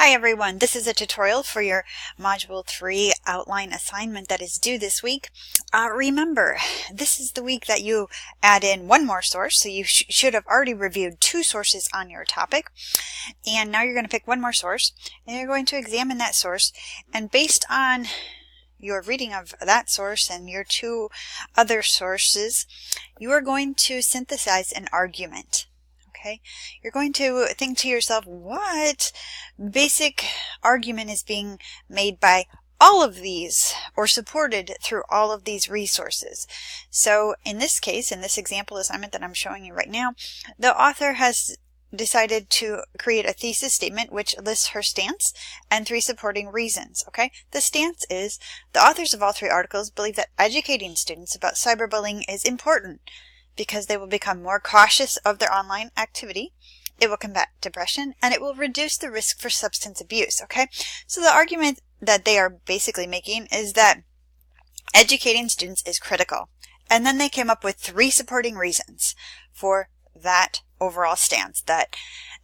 Hi everyone, this is a tutorial for your Module 3 outline assignment that is due this week. Remember, this is the week that you add in one more source, so you should have already reviewed 2 sources on your topic. And now you're going to pick one more source, and you're going to examine that source, and based on your reading of that source and your 2 other sources, you are going to synthesize an argument. Okay, you're going to think to yourself, what basic argument is being made by all of these or supported through all of these resources? So in this case, in this example assignment that I'm showing you right now, the author has decided to create a thesis statement which lists her stance and 3 supporting reasons. Okay, the stance is the authors of all 3 articles believe that educating students about cyberbullying is important because they will become more cautious of their online activity, it will combat depression, and it will reduce the risk for substance abuse. Okay, so the argument that they are basically making is that educating students is critical. And then they came up with 3 supporting reasons for that overall stance, that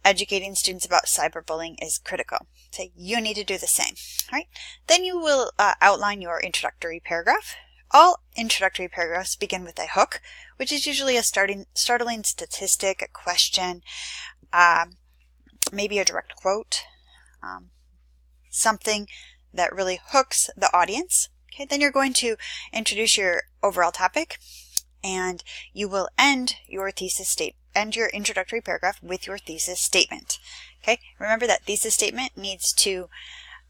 educating students about cyberbullying is critical. So you need to do the same. All right, then you will outline your introductory paragraph. All introductory paragraphs begin with a hook, which is usually a startling statistic, a question, maybe a direct quote, something that really hooks the audience. Okay, then you're going to introduce your overall topic, and you will end your your introductory paragraph with your thesis statement. Okay, remember that thesis statement needs to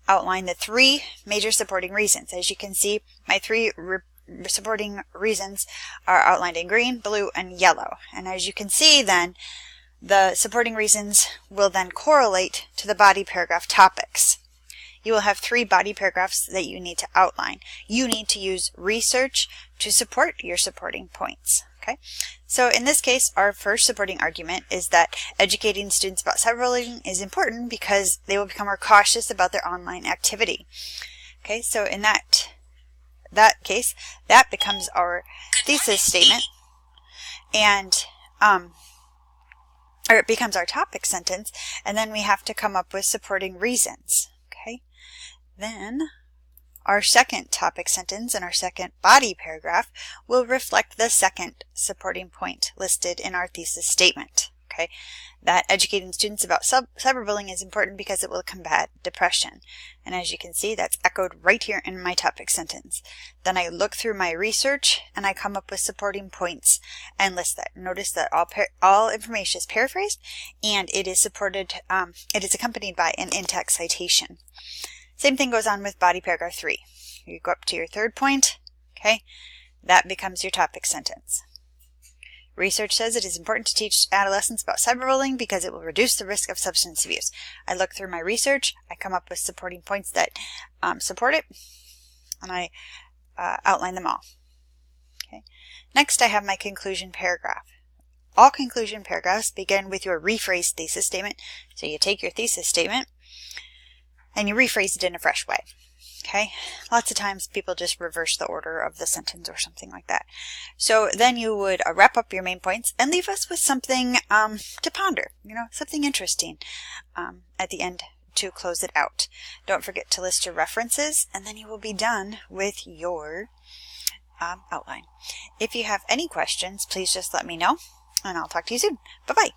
outline the 3 major supporting reasons. As you can see, my 3 supporting reasons are outlined in green, blue, and yellow. And as you can see, then the supporting reasons will then correlate to the body paragraph topics. You will have 3 body paragraphs that you need to outline. You need to use research to support your supporting points. Okay, so in this case, our first supporting argument is that educating students about cyberbullying is important because they will become more cautious about their online activity. Okay, so in that case, that becomes our thesis statement, and or it becomes our topic sentence, and then we have to come up with supporting reasons. Okay, then our second topic sentence and our second body paragraph will reflect the second supporting point listed in our thesis statement. Okay, that educating students about cyberbullying is important because it will combat depression. And as you can see, that's echoed right here in my topic sentence. Then I look through my research and I come up with supporting points and list that. Notice that all information is paraphrased, and it is supported. It is accompanied by an in-text citation. Same thing goes on with body paragraph 3. You go up to your 3rd point. Okay, that becomes your topic sentence. Research says it is important to teach adolescents about cyberbullying because it will reduce the risk of substance abuse. I look through my research, I come up with supporting points that support it, and I outline them all. Okay. Next, I have my conclusion paragraph. All conclusion paragraphs begin with your rephrased thesis statement. So you take your thesis statement and you rephrase it in a fresh way. Okay, lots of times people just reverse the order of the sentence or something like that. So then you would wrap up your main points and leave us with something to ponder, something interesting at the end to close it out. Don't forget to list your references, and then you will be done with your outline. If you have any questions, please just let me know, and I'll talk to you soon. Bye-bye.